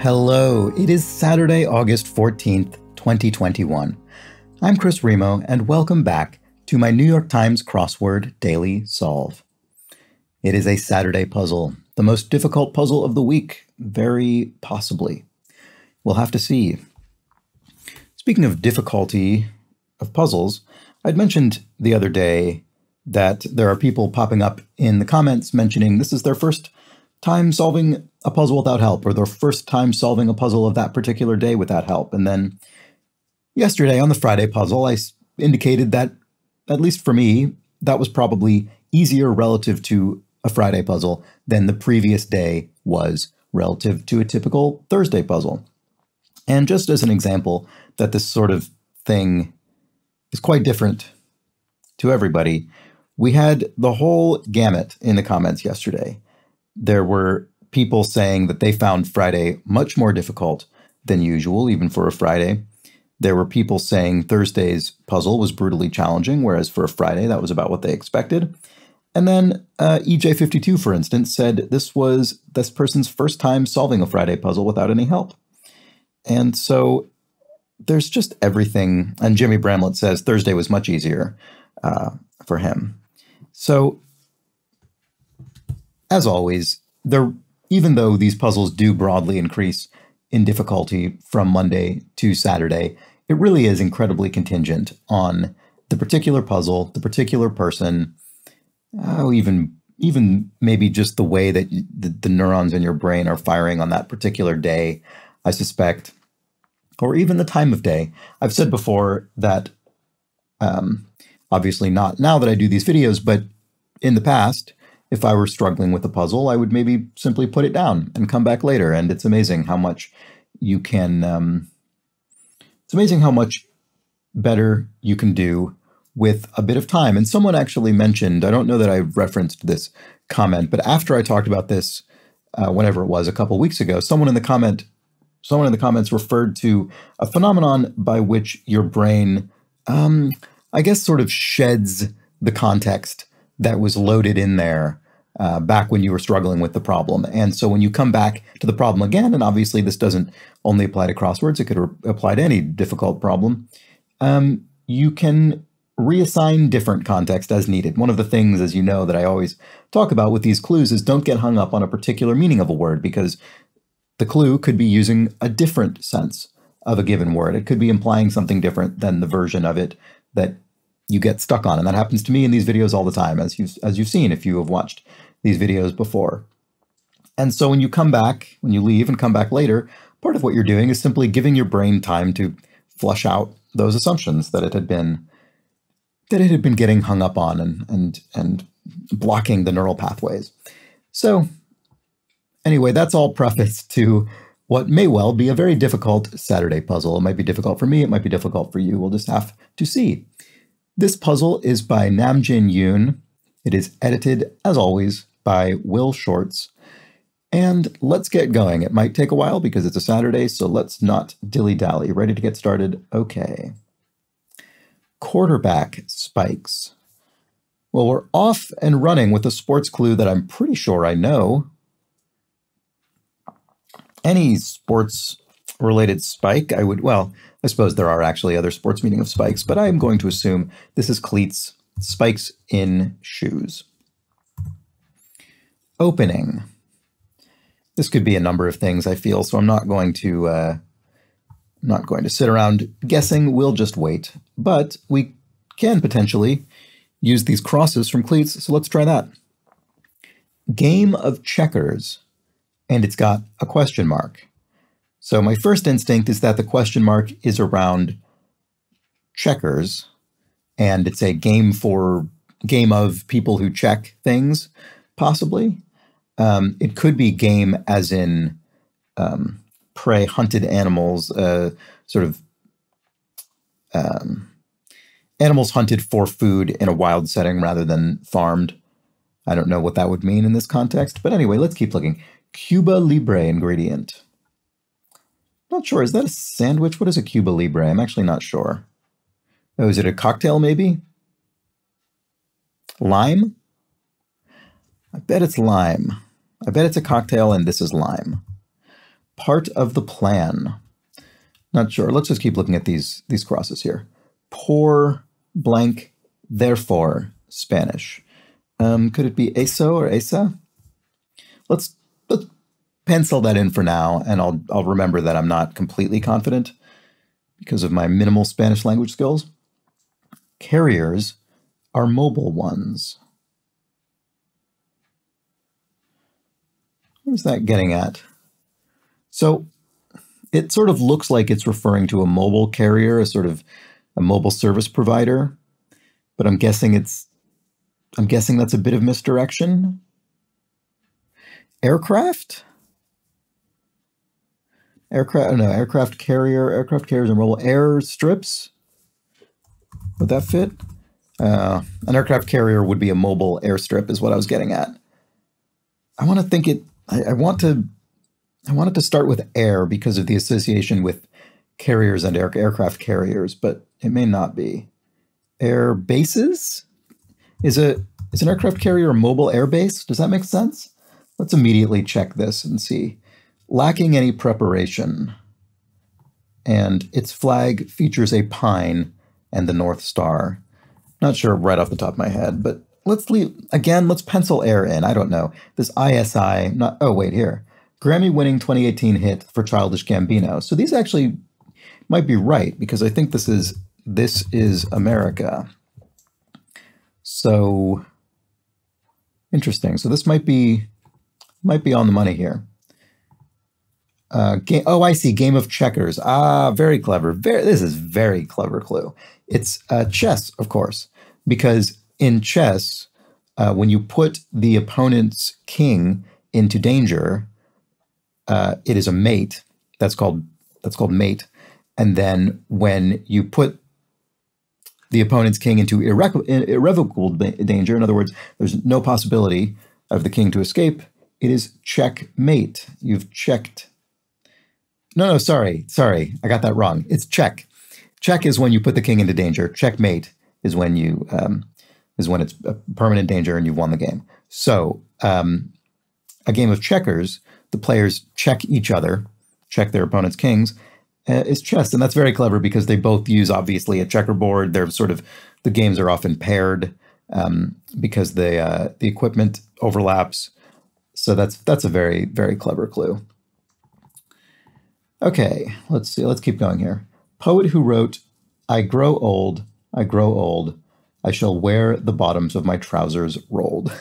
Hello, it is Saturday, August 14th, 2021. I'm Chris Remo, and welcome back to my New York Times Crossword Daily Solve. It is a Saturday puzzle, the most difficult puzzle of the week, very possibly. We'll have to see. Speaking of difficulty of puzzles, I'd mentioned the other day that there are people popping up in the comments mentioning this is their first time solving a puzzle without help, or their first time solving a puzzle of that particular day without help. And then yesterday on the Friday puzzle, I indicated that, at least for me, that was probably easier relative to a Friday puzzle than the previous day was relative to a typical Thursday puzzle. And just as an example that this sort of thing is quite different to everybody, we had the whole gamut in the comments yesterday. There were people saying that they found Friday much more difficult than usual, even for a Friday. There were people saying Thursday's puzzle was brutally challenging, whereas for a Friday, that was about what they expected. And then EJ52, for instance, said this was this person's first time solving a Friday puzzle without any help. And so there's just everything. And Jimmy Bramlett says Thursday was much easier for him. So as always, even though these puzzles do broadly increase in difficulty from Monday to Saturday, it really is incredibly contingent on the particular puzzle, the particular person, even maybe just the way that the neurons in your brain are firing on that particular day, I suspect, or even the time of day. I've said before that, obviously not now that I do these videos, but in the past, if I were struggling with a puzzle, I would maybe simply put it down and come back later. And it's amazing how much you can, it's amazing how much better you can do with a bit of time. And someone actually mentioned, I don't know that I referenced this comment, but after I talked about this, whenever it was, a couple weeks ago, someone in the comments referred to a phenomenon by which your brain, I guess, sort of sheds the context that was loaded in there back when you were struggling with the problem. And so when you come back to the problem again, and obviously this doesn't only apply to crosswords, it could apply to any difficult problem, you can reassign different context as needed. One of the things, as you know, that I always talk about with these clues is don't get hung up on a particular meaning of a word, because the clue could be using a different sense of a given word. It could be implying something different than the version of it that you get stuck on. And that happens to me in these videos all the time, as you've seen if you have watched these videos before. And so when you come back, when you leave and come back later, part of what you're doing is simply giving your brain time to flush out those assumptions that it had been getting hung up on and blocking the neural pathways. So anyway, that's all preface to what may well be a very difficult Saturday puzzle. It might be difficult for me, it might be difficult for you. We'll just have to see. This puzzle is by Namjin Yoon. It is edited, as always, by Will Shorts. And let's get going. It might take a while because it's a Saturday, so let's not dilly-dally. Ready to get started? Okay. Quarterback spikes. Well, we're off and running with a sports clue that I'm pretty sure I know. Any sports-related spike, I suppose there are actually other sports meaning of spikes, but I'm going to assume this is cleats, spikes in shoes. Opening. This could be a number of things, I feel, so I'm not going to sit around guessing. We'll just wait. But we can potentially use these crosses from cleats, so let's try that. Game of checkers, and it's got a question mark. So my first instinct is that the question mark is around checkers, and it's a game of people who check things, possibly. It could be game as in prey, hunted animals, animals hunted for food in a wild setting rather than farmed. I don't know what that would mean in this context, but anyway, let's keep looking. Cuba Libre ingredient. Not sure. Is that a sandwich? What is a Cuba Libre? I'm actually not sure. Oh, is it a cocktail maybe? Lime? I bet it's lime. I bet it's a cocktail and this is lime. Part of the plan. Not sure. Let's just keep looking at these crosses here. Por blank, therefore, Spanish. Could it be eso or esa? Let's pencil that in for now, and I'll remember that I'm not completely confident because of my minimal Spanish language skills. Carriers are mobile ones. What is that getting at? So it sort of looks like it's referring to a mobile carrier, a sort of a mobile service provider, but I'm guessing that's a bit of misdirection. Aircraft carriers are mobile. Airstrips, would that fit? An aircraft carrier would be a mobile airstrip is what I was getting at. I want to think it, I want it to start with air because of the association with carriers and aircraft carriers, but it may not be. Air bases? Is an aircraft carrier a mobile air base? Does that make sense? Let's immediately check this and see. Lacking any preparation. And its flag features a pine and the North Star. Not sure right off the top of my head, but let's pencil air in. I don't know. This ISI, oh wait, here. Grammy-winning 2018 hit for Childish Gambino. So these actually might be right because I think This Is America. So interesting. So this might be on the money here. Oh, I see. Game of checkers. Ah, very clever. This is very clever clue. It's chess, of course, because in chess, when you put the opponent's king into danger, it is a mate. That's called mate. And then when you put the opponent's king into irrevocable danger, in other words, there's no possibility of the king to escape, it is checkmate. You've checked. No, sorry. I got that wrong. It's check. Check is when you put the king into danger. Checkmate is when you is when it's a permanent danger and you've won the game. So a game of checkers, the players check each other, check their opponent's kings, is chess. And that's very clever because they both use, obviously, a checkerboard. They're the games are often paired because the equipment overlaps. So that's a very, very clever clue. Okay, let's see. Let's keep going here. Poet who wrote, I grow old, I shall wear the bottoms of my trousers rolled.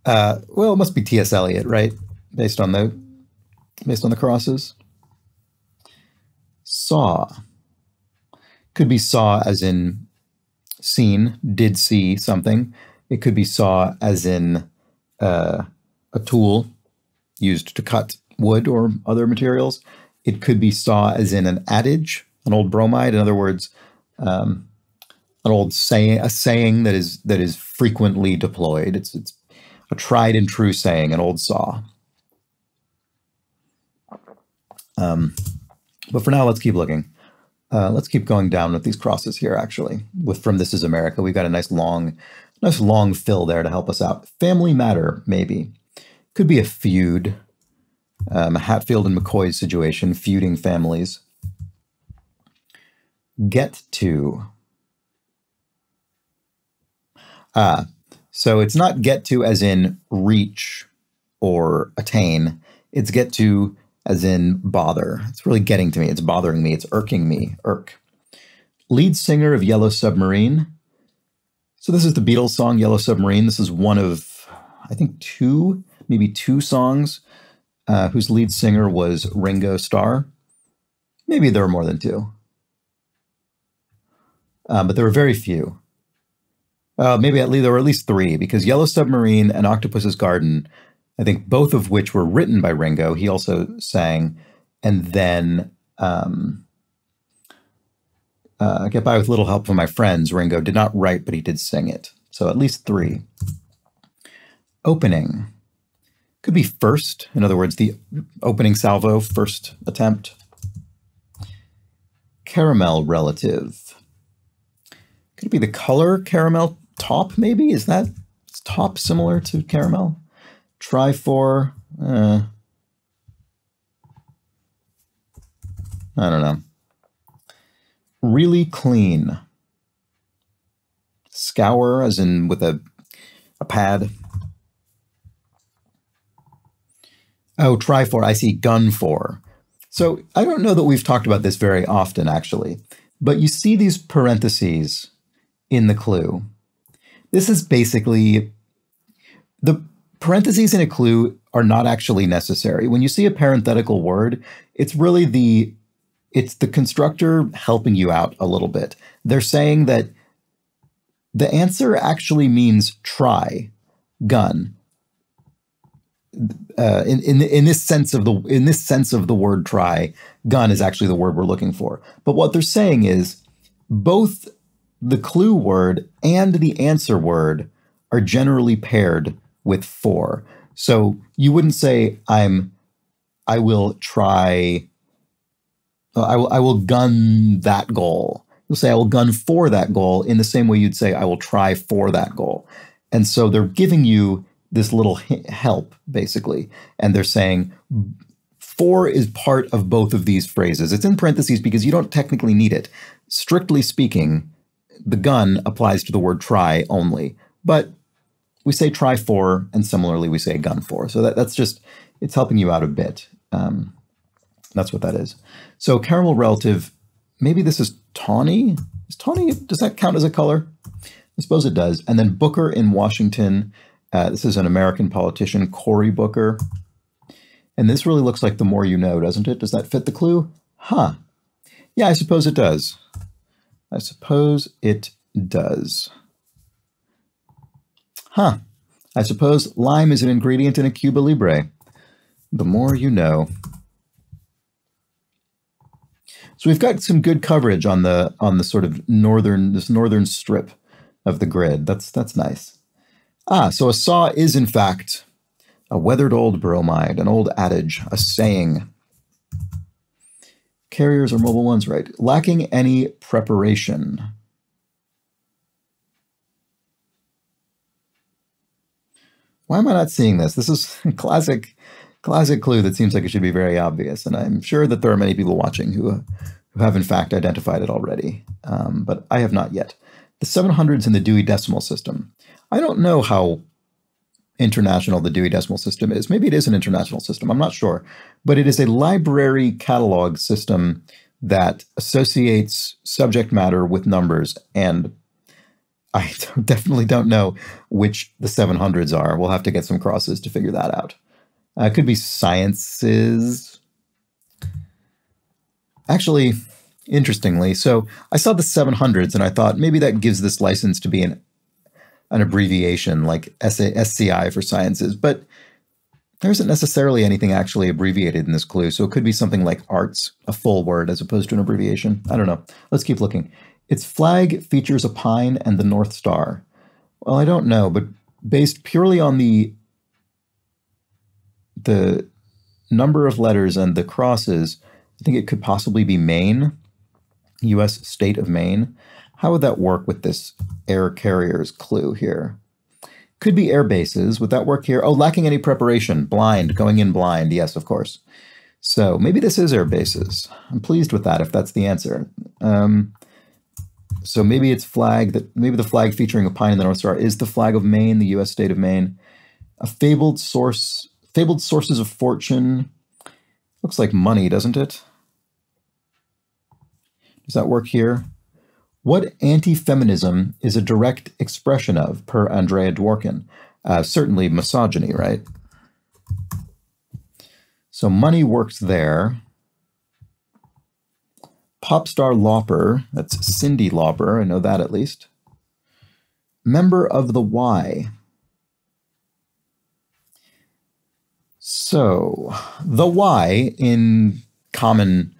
Well, it must be T.S. Eliot, right? Based on the crosses. Saw. Could be saw as in seen, did see something. It could be saw as in a tool used to cut wood or other materials. It could be saw as in an adage, an old bromide. In other words, an old saying, a saying that is frequently deployed. It's a tried and true saying, an old saw. But for now, let's keep looking. Let's keep going down with these crosses here, actually. From This Is America, we've got a nice long fill there to help us out. Family matter, maybe. Could be a feud. A Hatfield and McCoy situation, feuding families. Get to. So it's not get to as in reach or attain. It's get to as in bother. It's really getting to me. It's bothering me. It's irking me. Irk. Lead singer of Yellow Submarine. So this is the Beatles song, Yellow Submarine. This is one of, I think, maybe two songs whose lead singer was Ringo Starr. Maybe there were more than two. But there were very few. Maybe there were at least three, because Yellow Submarine and Octopus's Garden, I think both of which were written by Ringo. He also sang. And then Get By With Little Help From My Friends, Ringo did not write, but he did sing it. So at least three. Opening. Could be first. In other words, the opening salvo, first attempt. Caramel relative. Could it be the color caramel top, maybe? Is top similar to caramel? Try for. I don't know. Really clean. Scour, as in with a pad. Oh, try for, I see, gun for. So I don't know that we've talked about this very often, actually, but you see these parentheses in the clue. This is basically, the parentheses in a clue are not actually necessary. When you see a parenthetical word, it's really it's the constructor helping you out a little bit. They're saying that the answer actually means try, gun. In this sense of the word try, gun is actually the word we're looking for. But what they're saying is both the clue word and the answer word are generally paired with for. So you wouldn't say I will try. I will gun that goal. You'll say I will gun for that goal in the same way you'd say I will try for that goal. And so they're giving you this little help, basically. And they're saying for is part of both of these phrases. It's in parentheses because you don't technically need it. Strictly speaking, the gun applies to the word try only. But we say try for, and similarly we say gun for. So that's just, it's helping you out a bit. That's what that is. So caramel relative, maybe this is tawny. Is tawny, does that count as a color? I suppose it does. And then Booker in Washington. This is an American politician, Cory Booker. And this really looks like The More You Know, doesn't it? Does that fit the clue? Huh. Yeah, I suppose it does. I suppose it does. Huh. I suppose lime is an ingredient in a Cuba Libre. The more you know. So we've got some good coverage on the sort of northern strip of the grid. That's nice. So a saw is in fact a weathered old bromide, an old adage, a saying. Carriers are mobile ones, right? Lacking any preparation. Why am I not seeing this? This is a classic clue that seems like it should be very obvious, and I'm sure that there are many people watching who have in fact identified it already, but I have not yet. The 700s in the Dewey Decimal System. I don't know how international the Dewey Decimal System is. Maybe it is an international system. I'm not sure. But it is a library catalog system that associates subject matter with numbers. And I definitely don't know which the 700s are. We'll have to get some crosses to figure that out. It could be sciences. Actually, interestingly, so I saw the 700s and I thought maybe that gives this license to be an abbreviation like SCI for sciences, but there isn't necessarily anything actually abbreviated in this clue, so it could be something like arts, a full word as opposed to an abbreviation. I don't know. Let's keep looking. Its flag features a pine and the North Star. Well, I don't know, but based purely on the number of letters and the crosses, I think it could possibly be Maine, U.S. state of Maine. How would that work with this air carriers clue here? Could be air bases. Would that work here? Oh, lacking any preparation. Blind. Going in blind. Yes, of course. So maybe this is air bases. I'm pleased with that if that's the answer. So maybe it's maybe the flag featuring a pine in the North Star is the flag of Maine, the U.S. state of Maine. A fabled sources of fortune. Looks like money, doesn't it? Does that work here? What anti-feminism is a direct expression of, per Andrea Dworkin? Certainly misogyny, right? So money works there. Pop star Lauper, that's Cyndi Lauper, I know that at least. Member of the Y. So the Y in common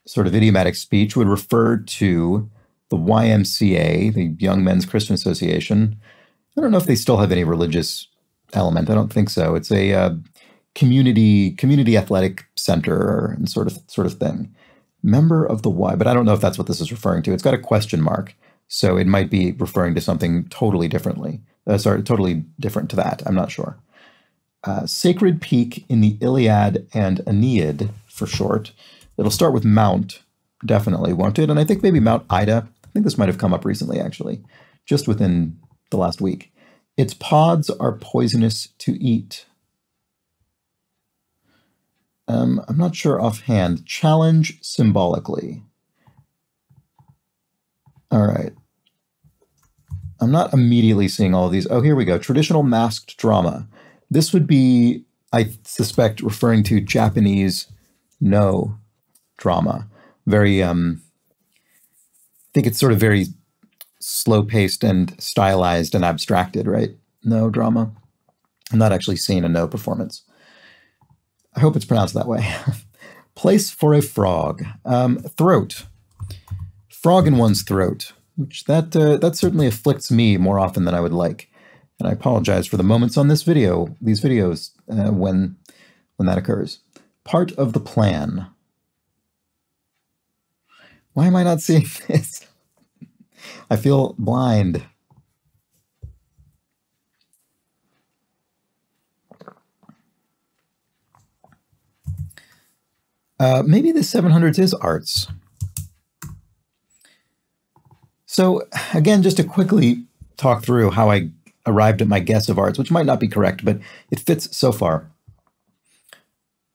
sort of idiomatic speech would refer to the YMCA, the Young Men's Christian Association. I don't know if they still have any religious element. I don't think so. It's a community athletic center and sort of thing. Member of the Y, but I don't know if that's what this is referring to. It's got a question mark, so it might be referring to something totally differently. Totally different to that. I'm not sure. Sacred peak in the Iliad and Aeneid, for short. It'll start with Mount, definitely, won't it? And I think maybe Mount Ida. I think this might have come up recently, actually, just within the last week. Its pods are poisonous to eat. I'm not sure offhand. Challenge symbolically. All right. I'm not immediately seeing all of these. Oh, here we go. Traditional masked drama. This would be, I suspect, referring to Japanese no drama. Very, I think it's sort of very slow-paced and stylized and abstracted, right? No drama. I'm not actually seeing a no performance. I hope it's pronounced that way. Place for a frog. Throat. Frog in one's throat, which that certainly afflicts me more often than I would like. And I apologize for the moments on these videos, when that occurs. Part of the plan. Why am I not seeing this? I feel blind. Maybe the 700s is arts. So again, just to quickly talk through how I arrived at my guess of arts, which might not be correct, but it fits so far.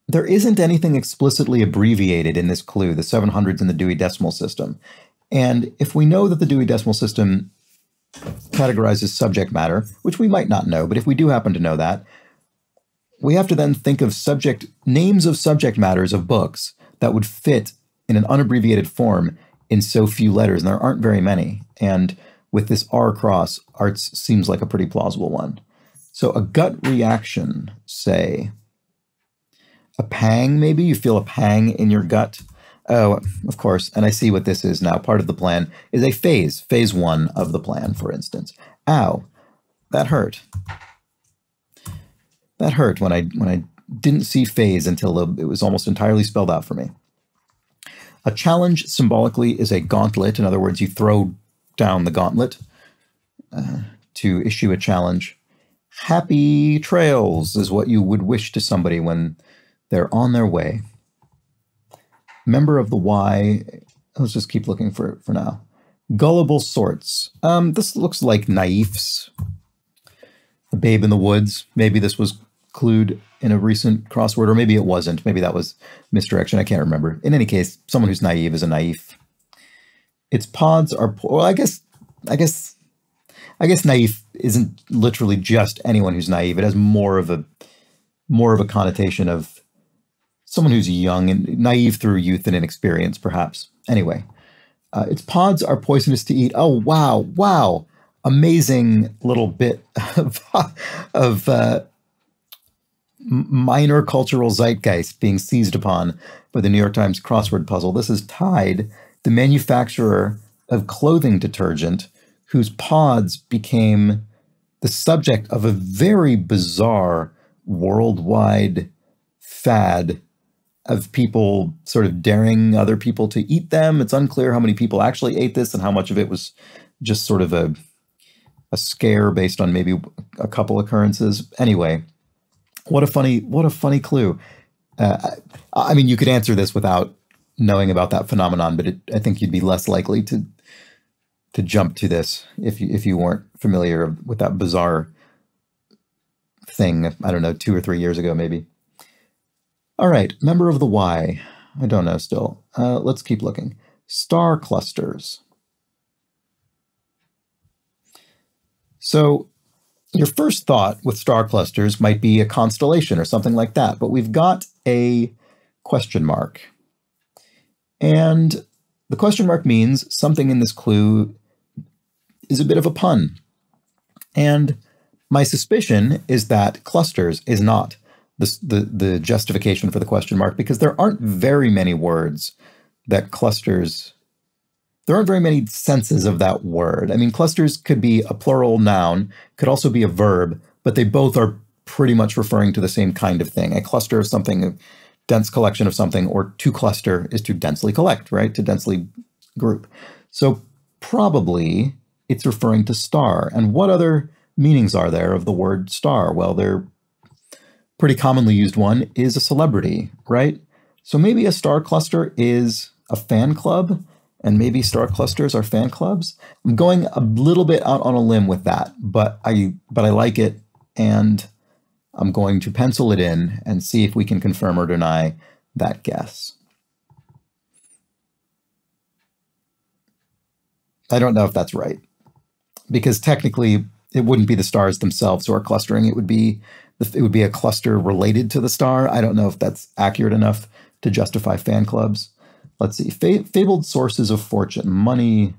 There isn't anything explicitly abbreviated in this clue, the 700s in the Dewey Decimal System. And if we know that the Dewey Decimal System categorizes subject matter, which we might not know, but if we do happen to know that, we have to then think of names of subject matters of books that would fit in an unabbreviated form in so few letters, and there aren't very many. And with this R cross, arts seems like a pretty plausible one. So a gut reaction, say, a pang maybe? You feel a pang in your gut? Oh, of course, and I see what this is now. Part of the plan is a phase 1 of the plan, for instance. Ow, that hurt. That hurt when I didn't see phase until it was almost entirely spelled out for me. A challenge symbolically is a gauntlet. In other words, you throw down the gauntlet to issue a challenge. Happy trails is what you would wish to somebody when they're on their way. Member of the Y, let's just keep looking for now. Gullible sorts. This looks like naifs. A babe in the woods. Maybe this was clued in a recent crossword, or maybe it wasn't. Maybe that was misdirection. I can't remember. In any case, someone who's naive is a naif. Its pods are, well, I guess naif isn't literally just anyone who's naive. It has more of a connotation of someone who's young and naive through youth and inexperience, perhaps. Anyway, its pods are poisonous to eat. Oh, wow. Amazing little bit of minor cultural zeitgeist being seized upon by the New York Times crossword puzzle. This is Tide, the manufacturer of clothing detergent, whose pods became the subject of a very bizarre worldwide fad of people sort of daring other people to eat them. It's unclear how many people actually ate this and how much of it was just sort of a scare based on maybe a couple occurrences. Anyway, what a funny clue. I mean, you could answer this without knowing about that phenomenon, but I think you'd be less likely to jump to this if you weren't familiar with that bizarre thing, I don't know, 2 or 3 years ago, maybe. All right, member of the Y. I don't know still. Let's keep looking. Star clusters. So your first thought with star clusters might be a constellation or something like that, but we've got a question mark. And the question mark means something in this clue is a bit of a pun. And my suspicion is that clusters is not the justification for the question mark, because there aren't very many words that clusters, there aren't very many senses of that word. I mean, clusters could be a plural noun, could also be a verb, but they both are pretty much referring to the same kind of thing. A cluster of something, a dense collection of something, or to cluster is to densely collect, right? To densely group. So probably it's referring to star. And what other meanings are there of the word star? Well, they're pretty commonly used one is a celebrity, right? So maybe a star cluster is a fan club, and maybe star clusters are fan clubs. I'm going a little bit out on a limb with that, but I like it, and I'm going to pencil it in and see if we can confirm or deny that guess. I don't know if that's right, because technically it wouldn't be the stars themselves who are clustering. It would be a cluster related to the star. I don't know if that's accurate enough to justify fan clubs. Let's see. Fabled sources of fortune. Money.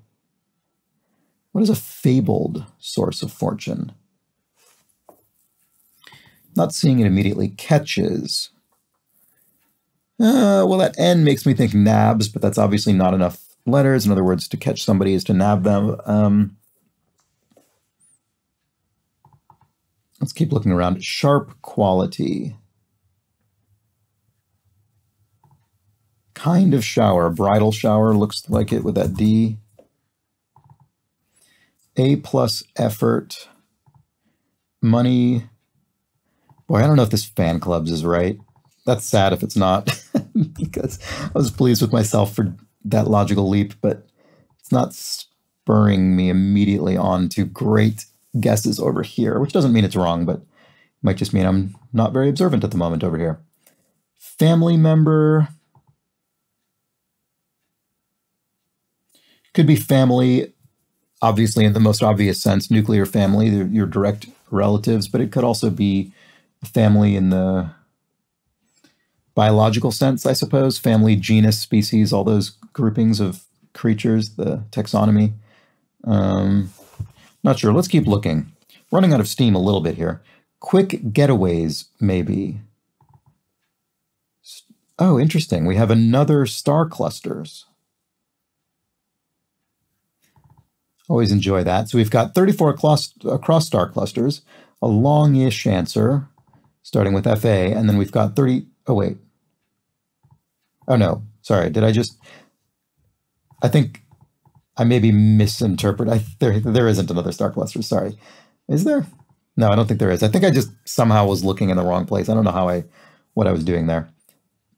What is a fabled source of fortune? Not seeing it immediately. Catches. Well, that N makes me think nabs, but that's obviously not enough letters. In other words, to catch somebody is to nab them. Let's keep looking around. Sharp quality. Kind of shower. Bridal shower looks like it with that D. A plus effort. Money. Boy, I don't know if this fan clubs is right. That's sad if it's not, because I was pleased with myself for that logical leap, but it's not spurring me immediately on to great guesses over here, which doesn't mean it's wrong, but might just mean I'm not very observant at the moment over here. Family member. Could be family, obviously in the most obvious sense, nuclear family, your direct relatives, but it could also be family in the biological sense, I suppose. Family, genus, species, all those groupings of creatures, the taxonomy. Not sure. Let's keep looking. Running out of steam a little bit here. Quick getaways, maybe. Oh, interesting. We have another star clusters. Always enjoy that. So we've got 34 across star clusters, a long-ish answer, starting with FA, and then we've got 30. Oh, wait. Oh, no. Sorry. Did I just... I think I maybe misinterpreted. There isn't another star cluster. Sorry. Is there? No, I don't think there is. I think I just somehow was looking in the wrong place. I don't know what I was doing there.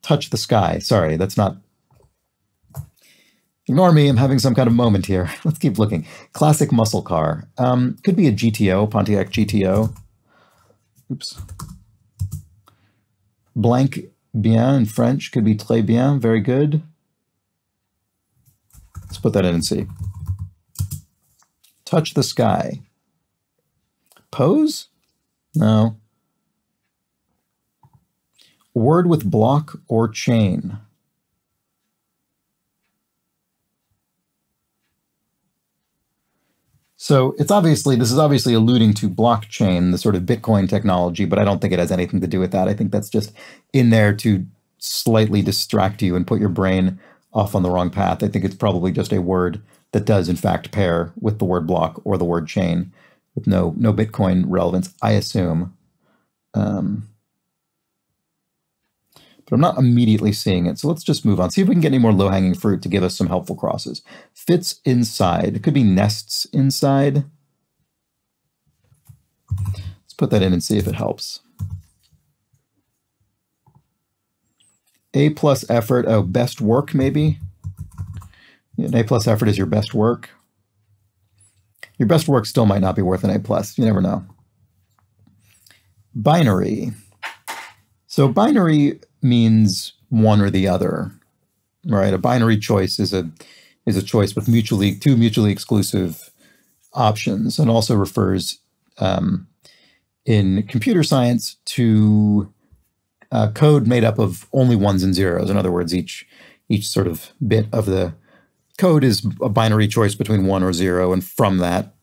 Touch the sky. Sorry, that's not... Ignore me, I'm having some kind of moment here. Let's keep looking. Classic muscle car. Could be a GTO, Pontiac GTO. Oops. Blank bien in French could be très bien, very good. Let's put that in and see. Touch the sky. Pose? No. Word with block or chain. So this is obviously alluding to blockchain, the sort of Bitcoin technology, but I don't think it has anything to do with that. I think that's just in there to slightly distract you and put your brain off on the wrong path. I think it's probably just a word that does in fact pair with the word block or the word chain with no Bitcoin relevance, I assume. But I'm not immediately seeing it. So let's just move on. See if we can get any more low-hanging fruit to give us some helpful crosses. Fits inside. It could be nests inside. Let's put that in and see if it helps. A plus effort. Oh, best work maybe? An A plus effort is your best work. Your best work still might not be worth an A plus. You never know. Binary. So binary means one or the other, right? A binary choice is a choice with two mutually exclusive options, and also refers in computer science to code made up of only ones and zeros. In other words, each sort of bit of the code is a binary choice between 1 or 0, and from that,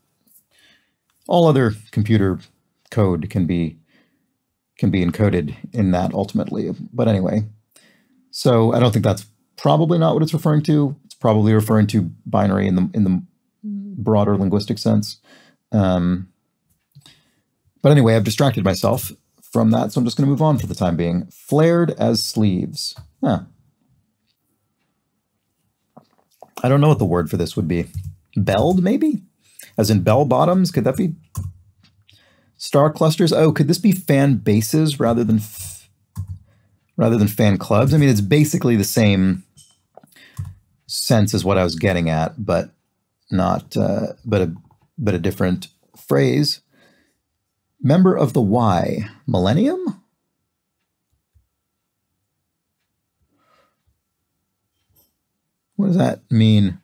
all other computer code can be encoded in that ultimately. But anyway, so I don't think that's probably not what it's referring to. It's probably referring to binary in the broader linguistic sense. But anyway, I've distracted myself from that, so I'm just going to move on for the time being. Flared as sleeves. Huh. I don't know what the word for this would be. Belled, maybe? As in bell bottoms? Could that be? Star clusters. Oh, could this be fan bases rather than rather than fan clubs. I mean, it's basically the same sense as what I was getting at, but not, but a different phrase. Member of the Y, millennium? What does that mean?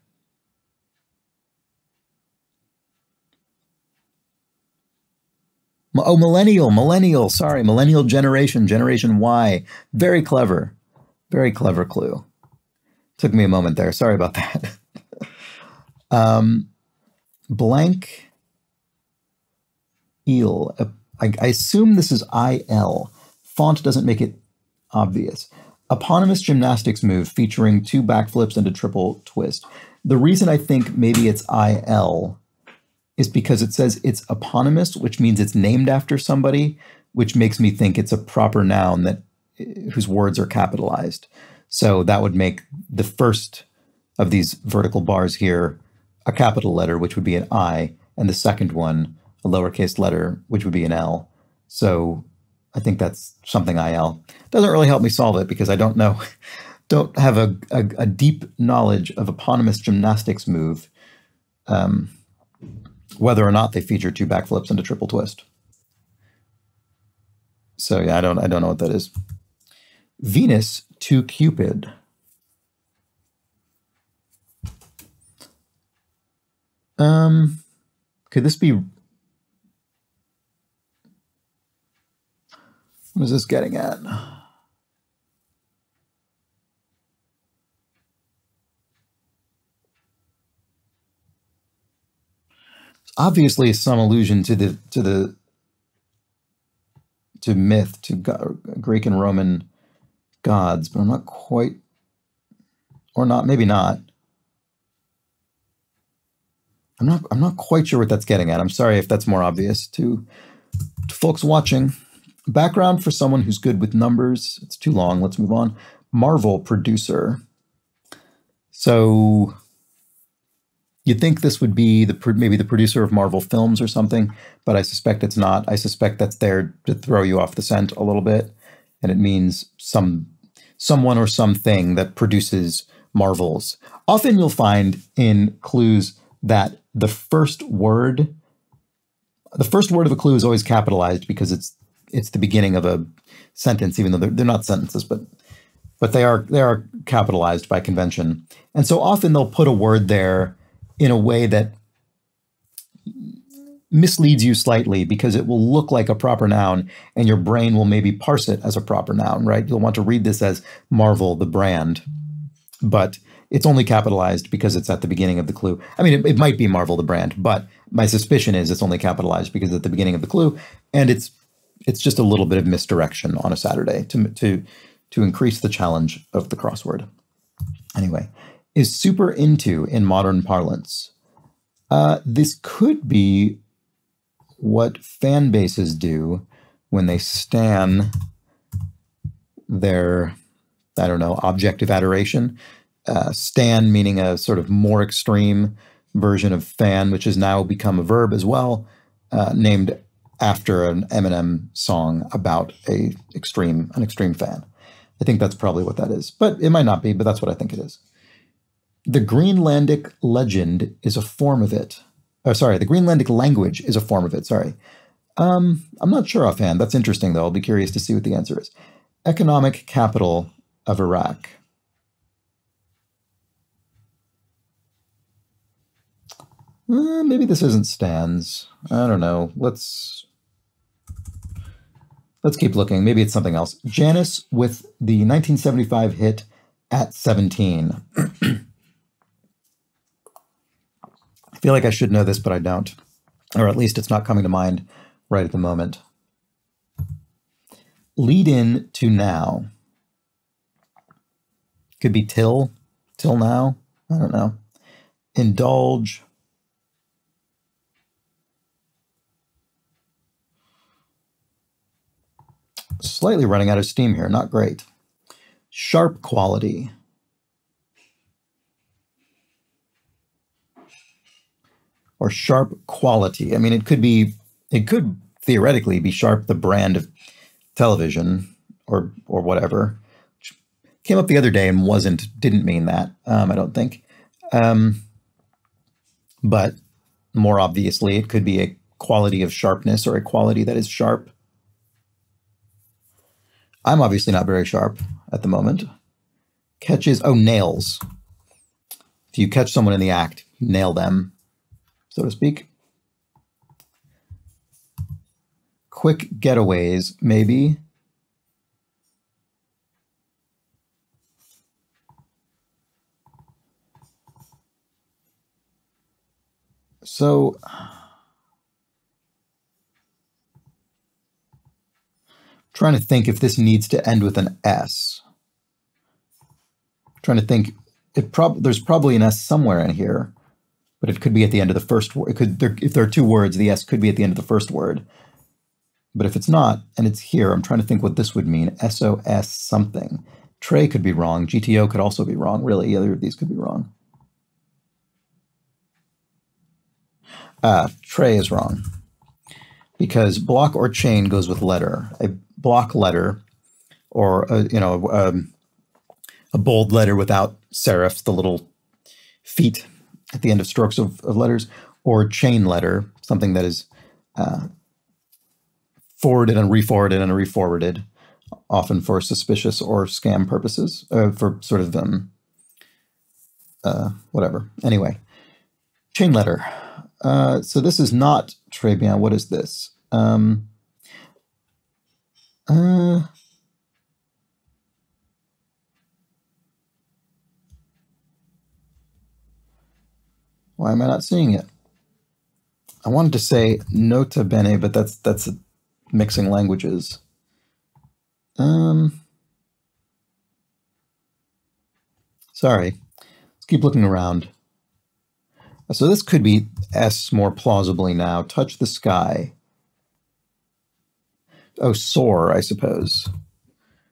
Oh, millennial, sorry, millennial generation, generation Y. Very clever clue. Took me a moment there, sorry about that. Blank eel, I assume this is IL. Font doesn't make it obvious. Eponymous gymnastics move featuring 2 backflips and a triple twist. The reason I think maybe it's IL is because it says it's eponymous, which means it's named after somebody, which makes me think it's a proper noun that whose words are capitalized. So that would make the first of these vertical bars here a capital letter, which would be an I, and the second one a lowercase letter, which would be an L. So I think that's something IL. Doesn't really help me solve it because I don't know, don't have a deep knowledge of eponymous gymnastics move, whether or not they feature 2 backflips and a triple twist. So yeah, I don't know what that is. Venus to Cupid. Could this be? What is this getting at? Obviously some allusion to myth, to Greek and Roman gods, but I'm not quite, or not, maybe not. I'm not quite sure what that's getting at. I'm sorry if that's more obvious to folks watching. Background for someone who's good with numbers. It's too long. Let's move on. Marvel producer. So you'd think this would be maybe the producer of Marvel films or something, but I suspect it's not. I suspect that's there to throw you off the scent a little bit, and it means someone or something that produces Marvels. Often you'll find in clues that the first word of a clue is always capitalized because it's the beginning of a sentence, even though they're not sentences, but they are capitalized by convention. And so often they'll put a word there in a way that misleads you slightly because it will look like a proper noun and your brain will maybe parse it as a proper noun, right? You'll want to read this as Marvel, the brand, but it's only capitalized because it's at the beginning of the clue. I mean, it might be Marvel, the brand, but my suspicion is it's only capitalized because it's at the beginning of the clue, and it's just a little bit of misdirection on a Saturday to increase the challenge of the crossword. Anyway, is super into in modern parlance. This could be what fan bases do when they stan their, I don't know, object of adoration. Stan meaning a sort of more extreme version of fan, which has now become a verb as well, named after an Eminem song about an extreme fan. I think that's probably what that is, but it might not be, but that's what I think it is. The Greenlandic legend is a form of it. Oh, sorry, the Greenlandic language is a form of it, sorry. I'm not sure offhand. That's interesting, though. I'll be curious to see what the answer is. Economic capital of Iraq. Maybe this isn't Stan's. I don't know. Let's keep looking. Maybe it's something else. Janice with the 1975 hit At 17. I feel like I should know this, but I don't. Or at least it's not coming to mind right at the moment. Lead in to now. Could be till now. I don't know. Indulge. Slightly running out of steam here, not great. Sharp quality. Or sharp quality. I mean, it could theoretically be Sharp, the brand of television or whatever. Came up the other day and didn't mean that, I don't think. But more obviously, it could be a quality of sharpness or a quality that is sharp. I'm obviously not very sharp at the moment. Catches, oh, nails. If you catch someone in the act, you nail them, so to speak. Quick getaways, maybe. So, trying to think if this needs to end with an S. Trying to think, there's probably an S somewhere in here, but it could be at the end of the first word. If there are two words, the S could be at the end of the first word. But if it's not, and it's here, I'm trying to think what this would mean. SOS something. Tray could be wrong. GTO could also be wrong. Really, either of these could be wrong. Tray is wrong. Because block or chain goes with letter. A block letter, or a bold letter without serifs, the little feet at the end of strokes of letters, or chain letter, something that is forwarded and reforwarded and reforwarded, often for suspicious or scam purposes, for sort of whatever. Anyway, chain letter. So this is not très bien. What is this? Why am I not seeing it? I wanted to say nota bene, but that's mixing languages. Sorry. Let's keep looking around. So this could be S more plausibly now. Touch the sky. Oh, soar, I suppose.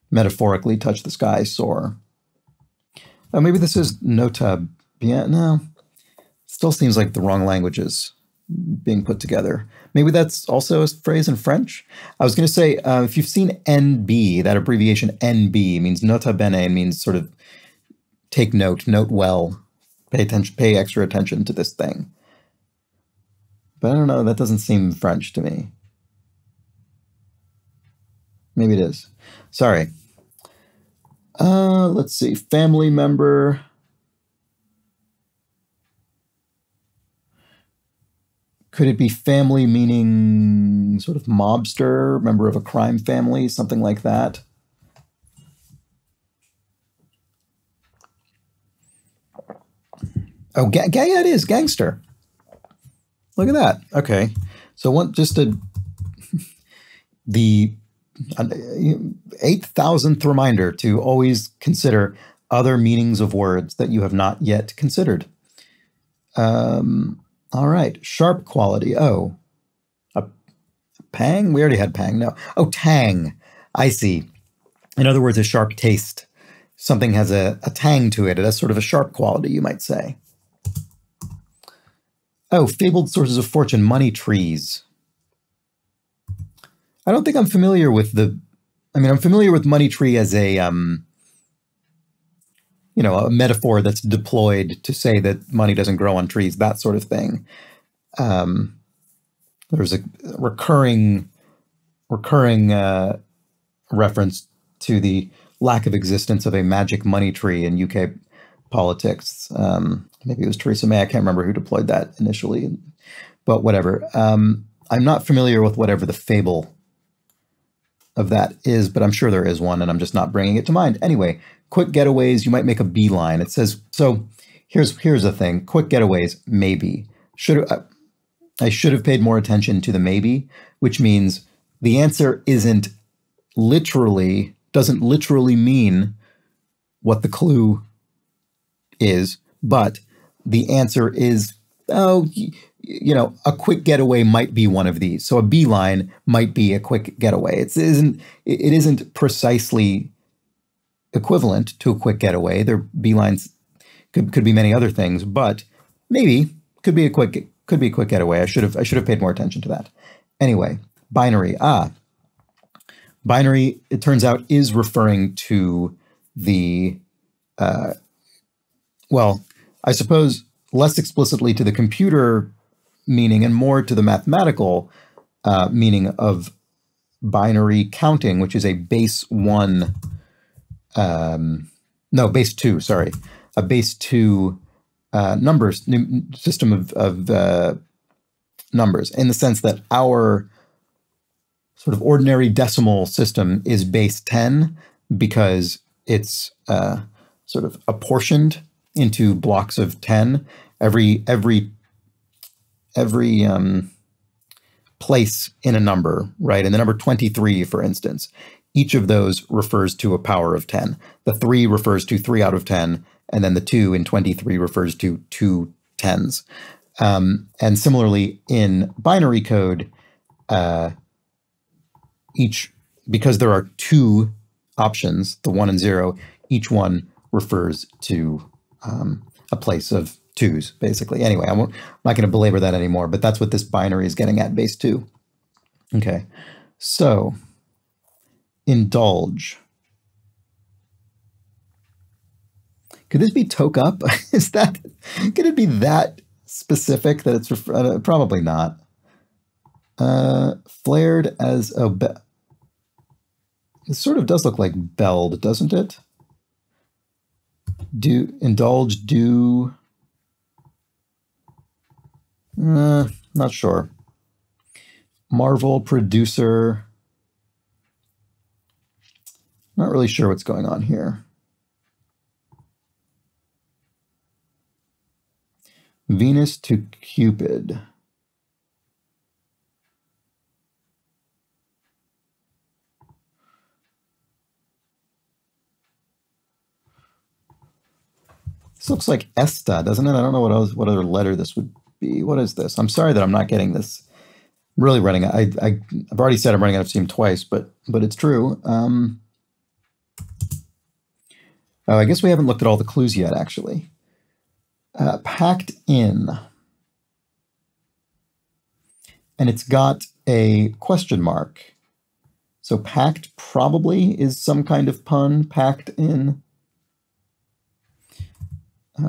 Metaphorically, touch the sky, soar. Oh, maybe this is nota bien. No. Still seems like the wrong languages being put together. Maybe that's also a phrase in French. I was going to say, if you've seen NB, that abbreviation NB means nota bene, means sort of take note, note well. Pay attention, pay extra attention to this thing. But I don't know, that doesn't seem French to me. Maybe it is. Sorry. Let's see, family member. Could it be family meaning sort of mobster, member of a crime family, something like that? Oh, yeah, it is gangster. Look at that. Okay, so the 8,000th reminder to always consider other meanings of words that you have not yet considered. All right, sharp quality. Oh, a pang? We already had pang. No. Oh, tang. I see. In other words, a sharp taste. Something has a tang to it. It has sort of a sharp quality, you might say. Oh, fabled sources of fortune, money trees. I don't think I'm familiar with I'm familiar with money tree as a, a metaphor that's deployed to say that money doesn't grow on trees, that sort of thing. There's a recurring reference to the lack of existence of a magic money tree in UK politics. Maybe it was Theresa May. I can't remember who deployed that initially, but whatever. I'm not familiar with whatever the fable of that is, but I'm sure there is one, and I'm just not bringing it to mind. Anyway, quick getaways, you might make a beeline. It says, so here's the thing. Quick getaways, maybe. I should have paid more attention to the maybe, which means the answer doesn't literally mean what the clue is, but the answer is, a quick getaway might be one of these. So a beeline might be a quick getaway. It isn't precisely equivalent to a quick getaway. Their beelines could be many other things, but maybe could be a quick getaway. I should have paid more attention to that. Anyway, binary. Binary, it turns out, is referring to the, well, I suppose less explicitly to the computer meaning and more to the mathematical meaning of binary counting, which is a base 1, no, base 2, sorry, a base 2 numbers system of numbers, in the sense that our sort of ordinary decimal system is base 10 because it's sort of apportioned into blocks of 10. Every place in a number, right? In the number 23, for instance, each of those refers to a power of 10. The 3 refers to 3 out of 10, and then the 2 in 23 refers to 2 tens. And similarly, in binary code, because there are 2 options, the 1 and 0, each one refers to a place of 2s, basically. Anyway, I'm not going to belabor that anymore, but that's what this binary is getting at, base 2. Okay, so indulge. Could this be toke up? Could it be that specific that it's probably not. Flared as a it sort of does look like belled, doesn't it? Indulge, not sure. Marvel producer. Not really sure what's going on here. Venus to Cupid. This looks like Esta, doesn't it? I don't know what other letter this would be. What is this? I'm sorry that I'm not getting this. I'm really running. I've already said I'm running out of steam twice, but it's true. Oh, I guess we haven't looked at all the clues yet, actually. Packed in. And it's got a question mark. So packed probably is some kind of pun. Packed in.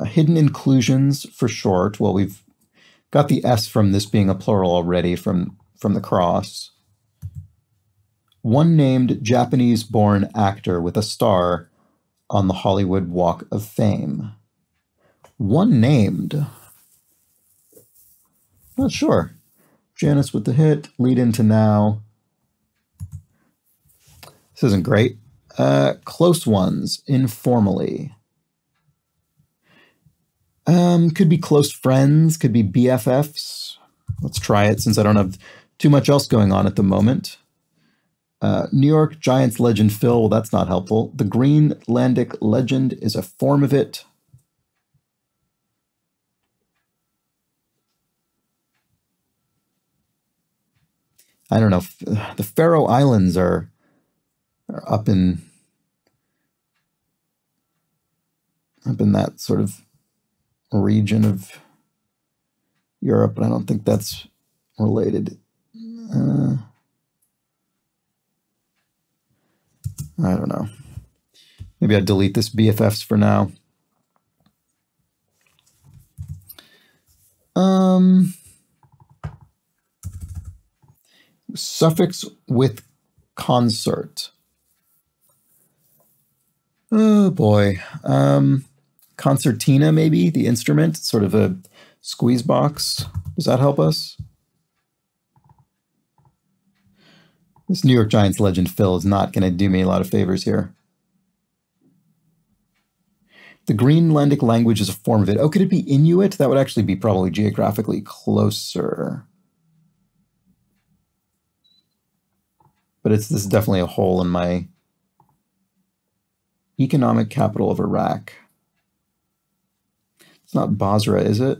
Hidden inclusions for short. Well, we've got the S from this being a plural already from the cross. One named Japanese-born actor with a star on the Hollywood Walk of Fame. One named. Not sure. Janice with the hit. Lead into now. This isn't great. Close ones. Informally. Could be close friends. Could be BFFs. Let's try it since I don't have too much else going on at the moment. New York Giants legend Phil. Well, that's not helpful. The Greenlandic legend is a form of it. I don't know. The Faroe Islands are up in that sort of region of Europe, but I don't think that's related. I don't know. Maybe I'll delete this BFFs for now. Suffix with consort. Oh boy. Concertina, maybe, the instrument, sort of a squeeze box. Does that help us? This New York Giants legend Phil is not going to do me a lot of favors here. The Greenlandic language is a form of it. Oh, could it be Inuit? That would actually be probably geographically closer. But this is definitely a hole in my economic capital of Iraq. It's not Basra, is it?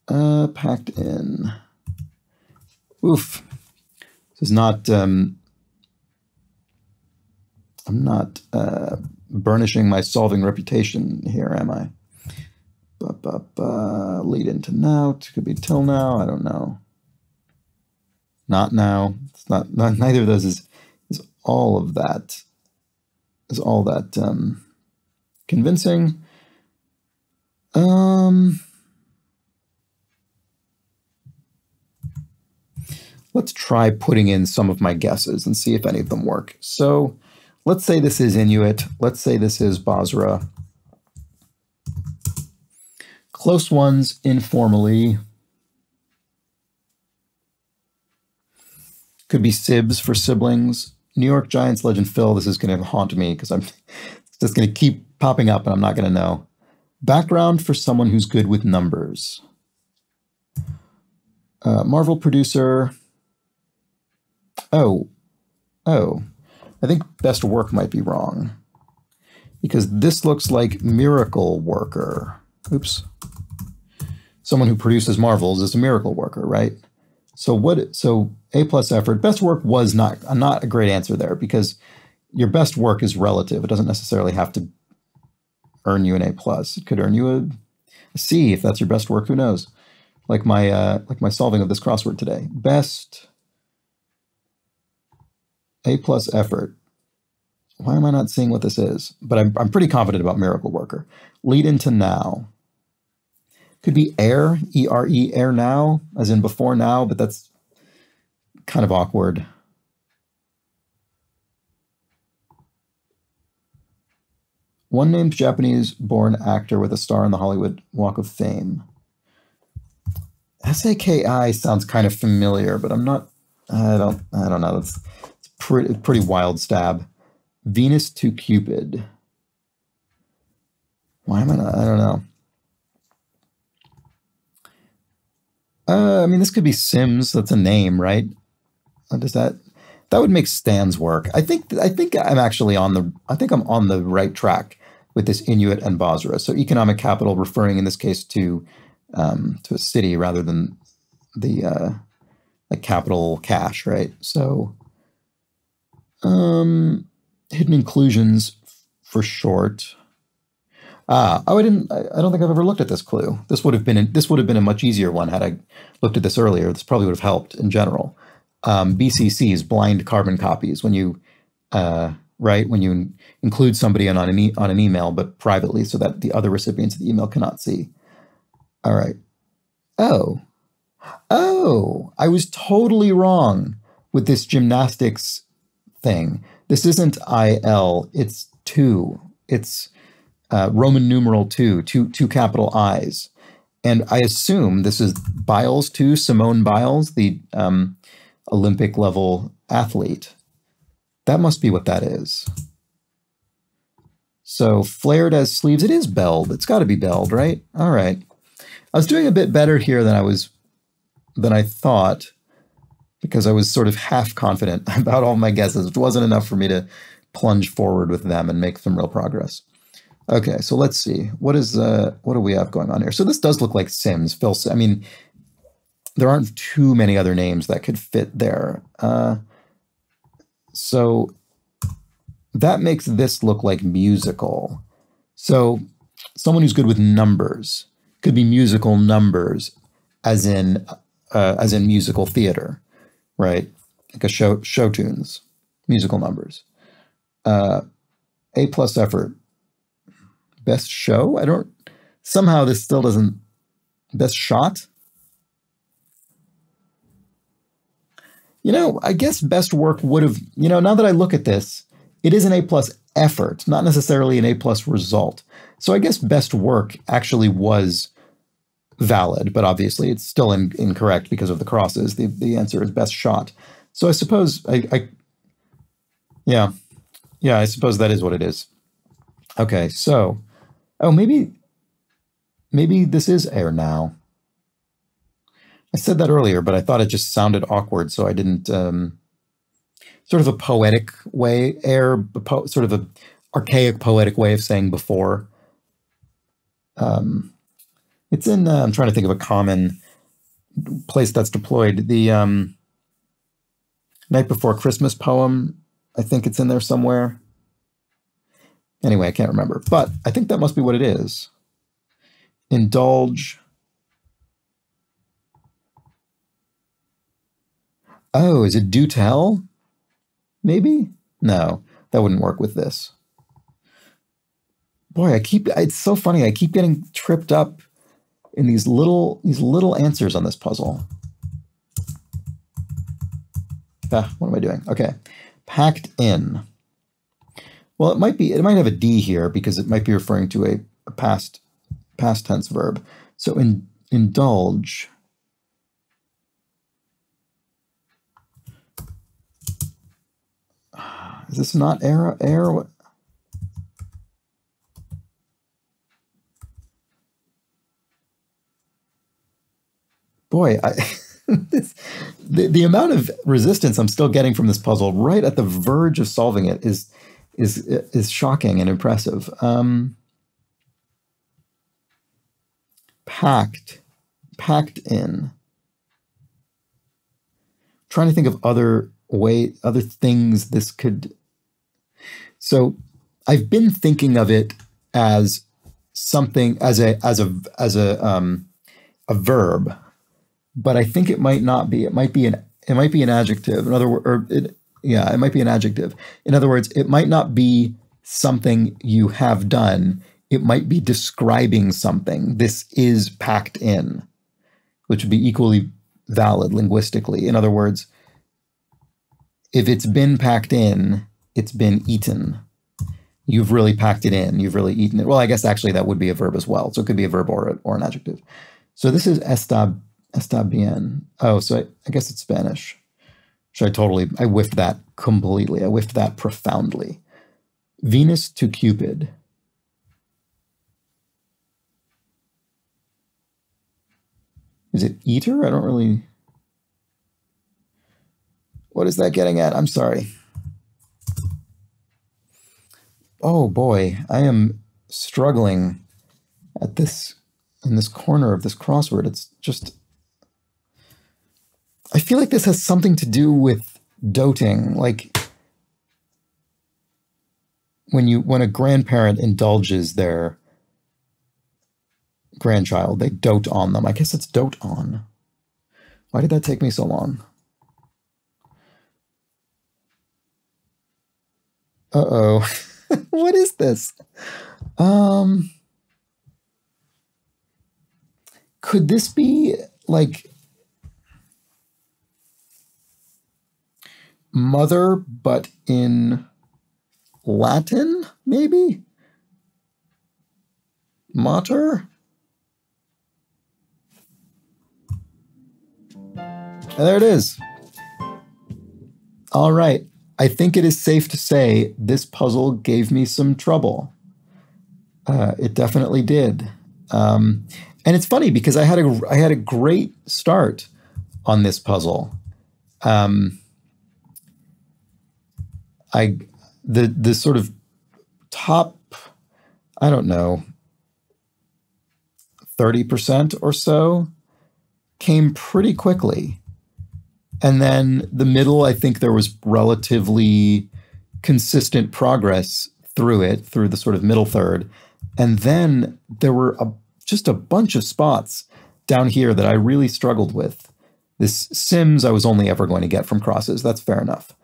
Packed in. Oof. This is not, I'm not burnishing my solving reputation here, am I? Lead into now. It could be till now. I don't know. Not now. It's not neither of those is all of that. is all that convincing. Let's try putting in some of my guesses and see if any of them work. So let's say this is Inuit. Let's say this is Basra. Close ones informally. Could be Sibs for siblings. New York Giants legend Phil. This is going to haunt me because I'm just going to keep popping up and I'm not going to know. Background for someone who's good with numbers. Marvel producer. Oh. I think best work might be wrong because this looks like miracle worker. Oops. Someone who produces Marvels is a miracle worker, right? So A+ effort. Best work was not a great answer there because your best work is relative. It doesn't necessarily have to earn you an A+. It could earn you a C if that's your best work. Who knows? Like my solving of this crossword today. Best A+ effort. Why am I not seeing what this is? But I'm pretty confident about miracle worker. Lead into now. Could be ere, E-R-E, ere now, as in before now, but that's kind of awkward. One named Japanese-born actor with a star on the Hollywood Walk of Fame. S-A-K-I sounds kind of familiar, but I don't know. It's pretty wild stab. Venus to Cupid. Why am I not? I don't know. I mean, this could be Sims. That's a name, right? Does that would make Stan's work? I think I'm actually on the right track with this Inuit and Basra. So economic capital, referring in this case to a city rather than the like capital cash, right? So hidden inclusions for short. I don't think I've ever looked at this clue. This would have been a much easier one had I looked at this earlier. This probably would have helped in general. BCCs, blind carbon copies, when you when you include somebody on an email but privately so that the other recipients of the email cannot see. All right. Oh, I was totally wrong with this gymnastics thing. This isn't IL, it's 2. It's Roman numeral 2, two capital I's. And I assume this is Biles 2, Simone Biles, the Olympic level athlete. That must be what that is. So flared as sleeves, it is belled. It's got to be belled, right? All right. I was doing a bit better here than I thought because I was sort of half confident about all my guesses, which wasn't enough for me to plunge forward with them and make some real progress. Okay, so let's see. What do we have going on here? So this does look like Sims. I mean, there aren't too many other names that could fit there. So that makes this look like musical. So someone who's good with numbers could be musical numbers, as in musical theater, right? Like a show tunes, musical numbers. A+ effort. Best show? Somehow this still doesn't, best shot? I guess best work would have, now that I look at this, it is an A+ effort, not necessarily an A+ result. So I guess best work actually was valid, but obviously it's still incorrect because of the crosses. The answer is best shot. So I suppose, yeah, I suppose that is what it is. Okay, so, maybe this is air now. I said that earlier, but I thought it just sounded awkward, so I didn't, sort of a poetic way, sort of a archaic poetic way of saying before. It's in, I'm trying to think of a common place that's deployed. The Night Before Christmas poem, I think it's in there somewhere. Anyway, I can't remember, but I think that must be what it is. Indulge. Oh, is it do tell? Maybe? No, that wouldn't work with this. Boy, it's so funny. I keep getting tripped up in these little answers on this puzzle. What am I doing? Okay. Packed in. Well, it might have a D here because it might be referring to a past tense verb. So indulge. Is this not air? Boy, the amount of resistance I'm still getting from this puzzle right at the verge of solving it is shocking and impressive. Packed in. Trying to think of other things this could. So I've been thinking of it as something as a verb, but I think it might not be. It might be an adjective. In other words, it might be an adjective. In other words, it might not be something you have done. It might be describing something. This is packed in, which would be equally valid linguistically. In other words, if it's been packed in, it's been eaten. You've really packed it in. You've really eaten it. Well, I guess actually that would be a verb as well. So it could be a verb or an adjective. So this is está bien. Oh, so I guess it's Spanish. I whiffed that completely. I whiffed that profoundly. Venus to Cupid. Is it eater? I don't really... What is that getting at? I'm sorry. Oh boy, I am struggling at this, in this corner of this crossword. It's just... I feel like this has something to do with doting. Like when a grandparent indulges their grandchild, they dote on them. I guess it's dote on. Why did that take me so long? Uh-oh. What is this? Could this be like mother, but in Latin, maybe? Mater? And there it is. All right. I think it is safe to say this puzzle gave me some trouble. It definitely did. And it's funny because I had a great start on this puzzle. The sort of top, I don't know, 30% or so came pretty quickly. And then the middle, I think there was relatively consistent progress through the sort of middle third. And then there were just a bunch of spots down here that I really struggled with. This Sims I was only ever going to get from crosses. That's fair enough.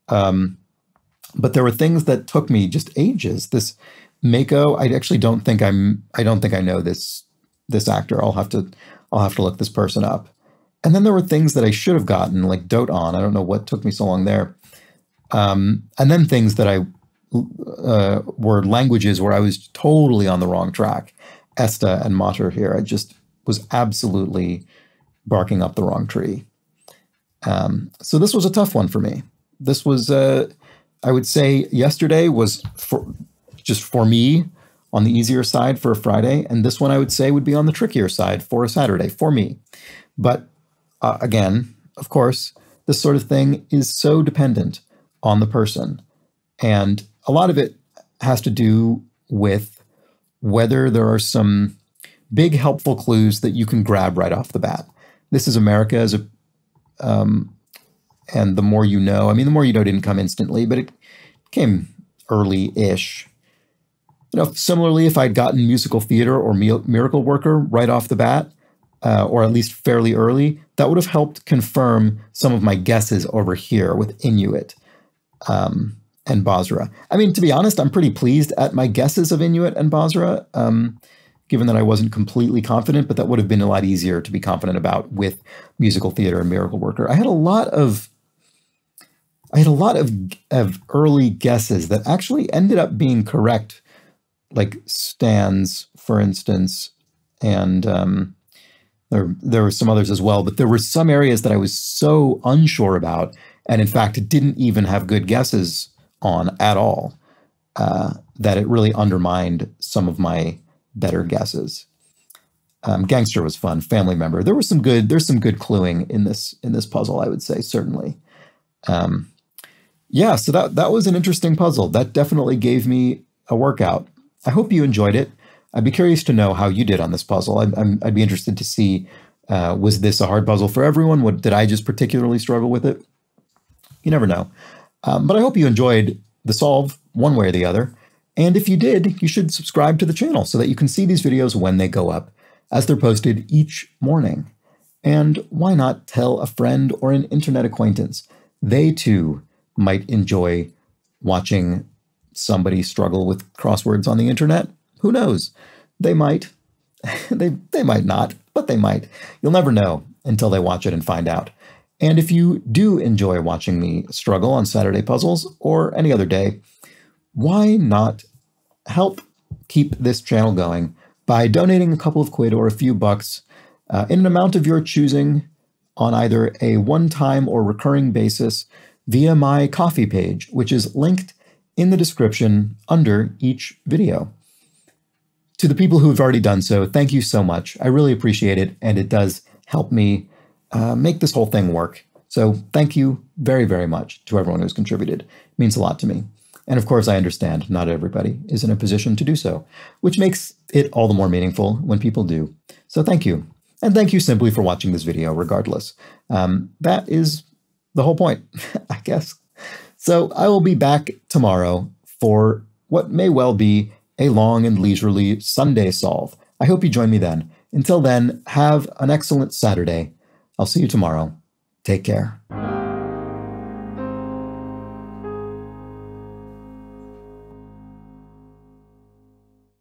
But there were things that took me just ages. This Mako, I actually don't think I know this actor. I'll have to look this person up. And then there were things that I should have gotten, like dote on. I don't know what took me so long there. And then things that were languages where I was totally on the wrong track. Esta and Mater here. I just was absolutely barking up the wrong tree. So this was a tough one for me. This was, I would say yesterday was for me on the easier side for a Friday. And this one I would say would be on the trickier side for a Saturday for me. But again, of course, this sort of thing is so dependent on the person. And a lot of it has to do with whether there are some big helpful clues that you can grab right off the bat. This is America and the more you know, I mean, the more you know didn't come instantly, but it came early-ish. You know, similarly, if I'd gotten musical theater or Miracle Worker right off the bat, or at least fairly early, that would have helped confirm some of my guesses over here with Inuit. and Basra. I mean, to be honest, I'm pretty pleased at my guesses of Inuit and Basra, given that I wasn't completely confident, but that would have been a lot easier to be confident about with musical theater and Miracle Worker. I had a lot of early guesses that actually ended up being correct, like stands, for instance, and there were some others as well, but there were some areas that I was so unsure about, and in fact didn't even have good guesses on at all, that it really undermined some of my better guesses. Gangster was fun. Family member. There's some good cluing in this puzzle, I would say, certainly. Yeah, so that was an interesting puzzle. That definitely gave me a workout. I hope you enjoyed it. I'd be curious to know how you did on this puzzle. I'd be interested to see, was this a hard puzzle for everyone? Did I just particularly struggle with it? You never know. But I hope you enjoyed the solve one way or the other. And if you did, you should subscribe to the channel so that you can see these videos when they go up, as they're posted each morning. And why not tell a friend or an internet acquaintance? They too might enjoy watching somebody struggle with crosswords on the internet. Who knows? They might. They might not, but they might. You'll never know until they watch it and find out. And if you do enjoy watching me struggle on Saturday puzzles or any other day, why not help keep this channel going by donating a couple of quid or a few bucks in an amount of your choosing on either a one-time or recurring basis via my Ko-fi page, which is linked in the description under each video. To the people who have already done so, thank you so much. I really appreciate it, and it does help me make this whole thing work. So thank you very, very much to everyone who's contributed. It means a lot to me. And of course, I understand not everybody is in a position to do so, which makes it all the more meaningful when people do. So thank you. And thank you simply for watching this video regardless. That is the whole point, I guess. So I will be back tomorrow for what may well be a long and leisurely Sunday solve. I hope you join me then. Until then, have an excellent Saturday. I'll see you tomorrow. Take care.